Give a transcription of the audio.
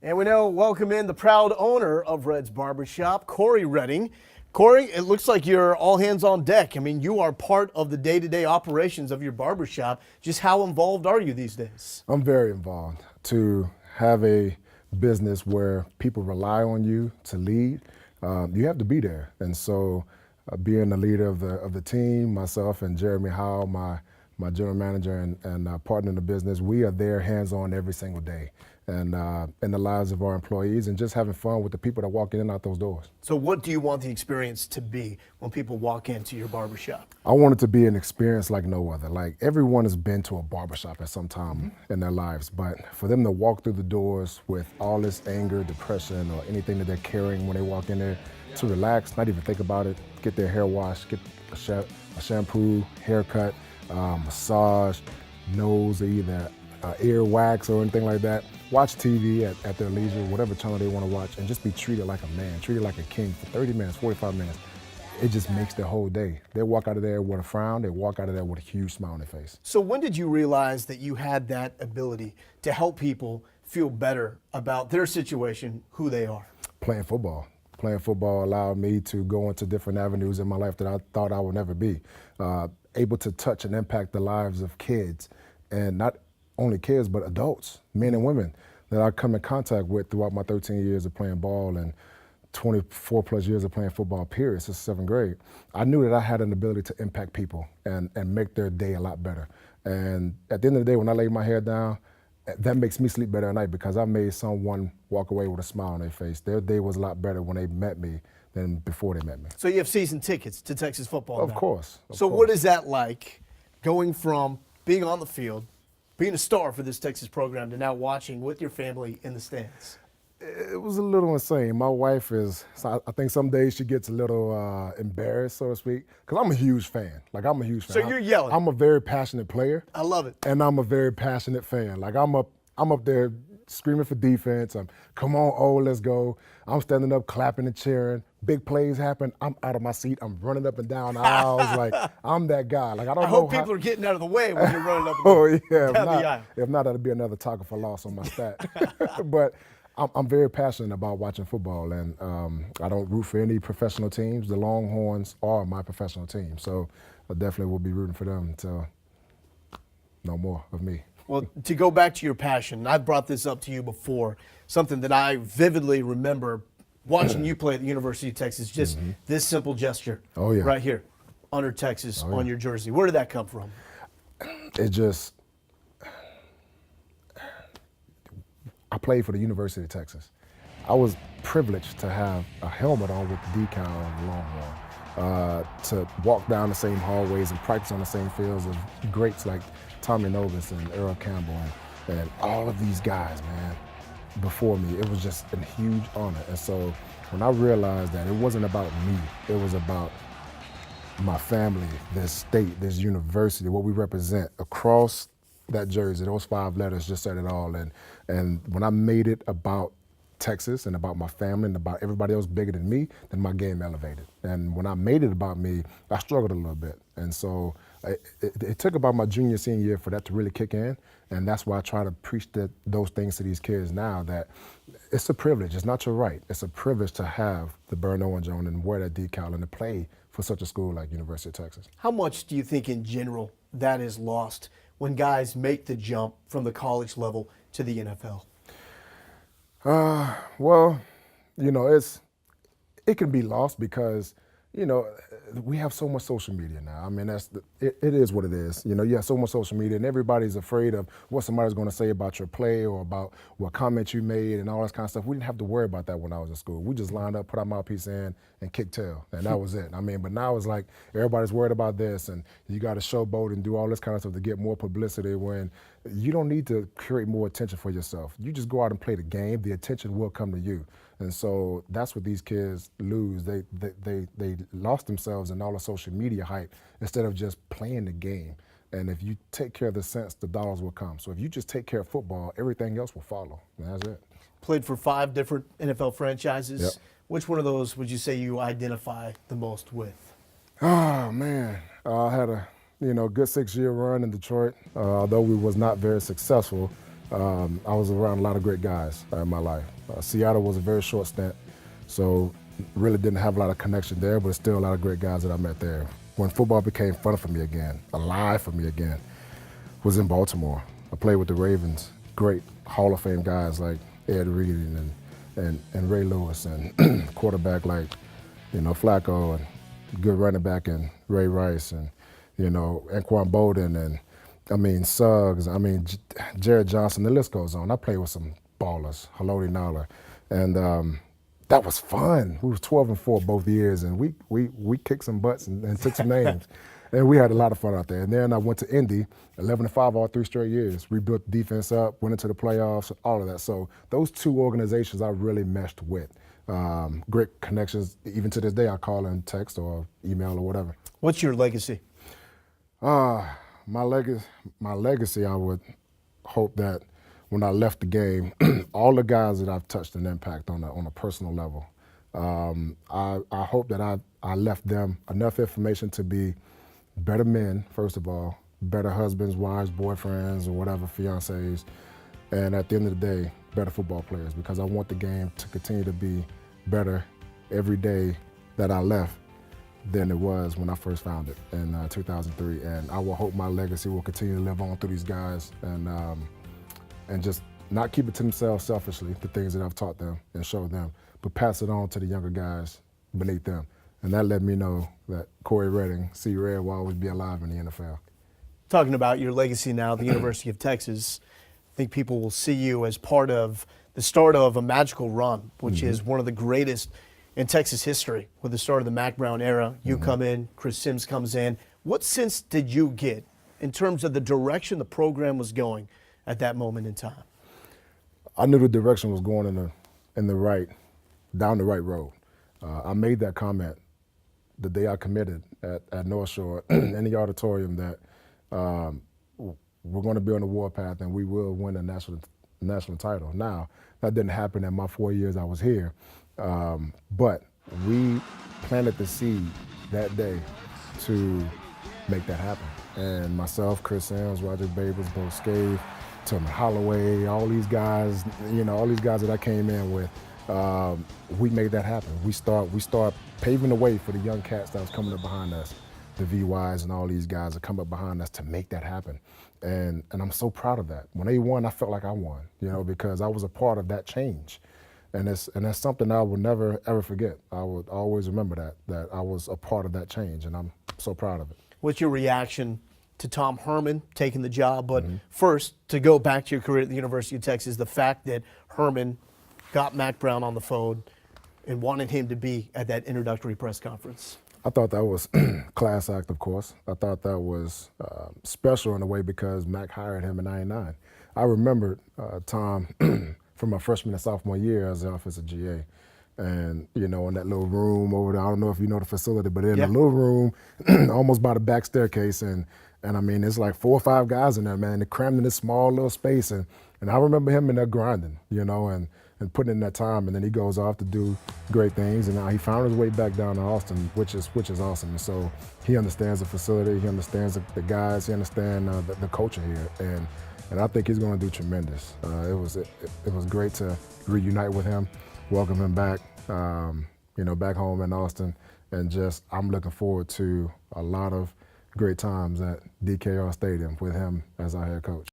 And we now welcome in the proud owner of Red's Barbershop, Cory Redding. Cory, it looks like you're all hands on deck. I mean, you are part of the day-to-day operations of your barbershop. Just how involved are you these days? I'm very involved. To have a business where people rely on you to lead, you have to be there. And so, being the leader of the team, myself and Jeremy Howe, my general manager and partner in the business, we are there hands on every single day, and in the lives of our employees, and just having fun with the people that walk in and out those doors. So what do you want the experience to be when people walk into your barbershop? I want it to be an experience like no other. Like, everyone has been to a barbershop at some time in their lives, but for them to walk through the doors with all this anger, depression, or anything that they're carrying when they walk in there, to relax, not even think about it, get their hair washed, get a shampoo, haircut, massage, nose, or either ear wax or anything like that. Watch TV at their leisure, whatever channel they want to watch, and just be treated like a man, treated like a king for 30 minutes, 45 minutes. It just makes their whole day. They walk out of there with a frown, they walk out of there with a huge smile on their face. So when did you realize that you had that ability to help people feel better about their situation, who they are? Playing football. Playing football allowed me to go into different avenues in my life that I thought I would never be. Able to touch and impact the lives of kids, and not only kids, but adults, men and women that I come in contact with throughout my 13 years of playing ball and 24 plus years of playing football, period, since 7th grade. I knew that I had an ability to impact people and make their day a lot better. And at the end of the day, when I lay my head down, that makes me sleep better at night because I made someone walk away with a smile on their face. Their day was a lot better when they met me than before they met me. So you have season tickets to Texas football Of now. course. So what is that like, going from being on the field, being a star for this Texas program, to now watching with your family in the stands? It was a little insane. My wife I think some days she gets a little embarrassed, so to speak, because I'm a huge fan. I'm a huge fan. So you're yelling. I'm a very passionate player. I love it. And I'm a very passionate fan. I'm up there screaming for defense. Come on, oh, let's go. I'm standing up, clapping and cheering. Big plays happen. I'm out of my seat. I'm running up and down the aisles. I'm that guy. I hope people are getting out of the way when you're running up and oh, yeah, down the aisle. If not, that'll be another tackle for loss on my stat. But I'm very passionate about watching football, and I don't root for any professional teams. The Longhorns are my professional team, so I definitely will be rooting for them to know more of me. Well, to go back to your passion, and I've brought this up to you before, something that I vividly remember watching you play at the University of Texas, just this simple gesture right here, under Texas on your jersey. Where did that come from? I played for the University of Texas. I was privileged to have a helmet on with the decal on the Longhorn, to walk down the same hallways and practice on the same fields of greats like Tommy Novus and Earl Campbell and all of these guys, man, before me. It was just a huge honor. And so when I realized that it wasn't about me, it was about my family, this state, this university, what we represent across that jersey, those 5 letters just said it all. And when I made it about Texas and about my family and about everybody else bigger than me, then my game elevated. And when I made it about me, I struggled a little bit. And so it took about my junior, senior year for that to really kick in. And that's why I try to preach those things to these kids now, that it's a privilege. It's not your right. It's a privilege to have the burnt orange on and wear that decal and to play for such a school like University of Texas. How much do you think in general that is lost when guys make the jump from the college level to the NFL? Well, it can be lost because, we have so much social media now. I mean, it is what it is. You have so much social media, and everybody's afraid of what somebody's going to say about your play or about what comment you made and all this kind of stuff. We didn't have to worry about that when I was in school. We just lined up, put our mouthpiece in, and kicked tail, and that was it. I mean, but now it's like everybody's worried about this, and you got to showboat and do all this kind of stuff to get more publicity when you don't need to create more attention for yourself. You just go out and play the game. The attention will come to you. And so that's what these kids lose. They lost themselves in all the social media hype instead of just playing the game. And if you take care of the sense, the dollars will come. So if you just take care of football, everything else will follow. And that's it. Played for 5 different NFL franchises. Yep. Which one of those would you say you identify the most with? Oh, man. I had a good 6-year run in Detroit. Although we was not very successful, I was around a lot of great guys in my life. Seattle was a very short stint, so really didn't have a lot of connection there, but still a lot of great guys that I met there. When football became fun for me again, alive for me again, was in Baltimore. I played with the Ravens. Great Hall of Fame guys like Ed Reed and Ray Lewis, and quarterback like, Flacco, and good running back and Ray Rice, and, Anquan Bolden, and Suggs, Jared Johnson, the list goes on. I played with some ballers, Haloti Nala, and that was fun. We was 12-4 both years, and we kicked some butts and took some names. And we had a lot of fun out there. And then I went to Indy, 11-5 all 3 straight years. We built the defense up, went into the playoffs, all of that. So those 2 organizations I really meshed with. Great connections. Even to this day, I call and text or email or whatever. What's your legacy? My legacy, I would hope that when I left the game, all the guys that I've touched and impact on a personal level, I hope that I left them enough information to be better men, first of all, better husbands, wives, boyfriends, or whatever, fiancés, and at the end of the day, better football players, because I want the game to continue to be better every day that I left than it was when I first found it in 2003. And I will hope my legacy will continue to live on through these guys, and just not keep it to themselves selfishly, the things that I've taught them and showed them, but pass it on to the younger guys beneath them. And that let me know that Cory Redding, C. Red, will always be alive in the NFL. Talking about your legacy now at the University of Texas, I think people will see you as part of the start of a magical run, which is one of the greatest in Texas history. With the start of the Mac Brown era, you come in, Chris Sims comes in. What sense did you get in terms of the direction the program was going at that moment in time? I knew the direction was going down the right road. I made that comment the day I committed at North Shore in the auditorium that we're going to be on the warpath and we will win a national title. Now, that didn't happen in my 4 years I was here, but we planted the seed that day to make that happen. And myself, Chris Sims, Roger Babers, Bo Scave, Tillman Holloway, all these guys, all these guys that I came in with, we made that happen. We start paving the way for the young cats that was coming up behind us, the VYs and all these guys that come up behind us to make that happen. And I'm so proud of that. When they won, I felt like I won, because I was a part of that change. And that's something I will never, ever forget. I would always remember that I was a part of that change, and I'm so proud of it. What's your reaction to Tom Herman taking the job? But first, to go back to your career at the University of Texas, the fact that Herman got Mac Brown on the phone and wanted him to be at that introductory press conference. I thought that was class act, of course. I thought that was special in a way because Mac hired him in '99. I remembered Tom from my freshman and sophomore year as the offensive GA. And, in that little room over there, I don't know if you know the facility, but in a little room, almost by the back staircase. And it's like 4 or 5 guys in there, man. They're crammed in this small little space. And I remember him in there grinding, and putting in that time. And then he goes off to do great things. And now he found his way back down to Austin, which is awesome. And so he understands the facility. He understands the guys. He understands the culture here. And I think he's going to do tremendous. It was great to reunite with him, welcome him back, back home in Austin. And I'm looking forward to a lot of great times at DKR Stadium with him as our head coach.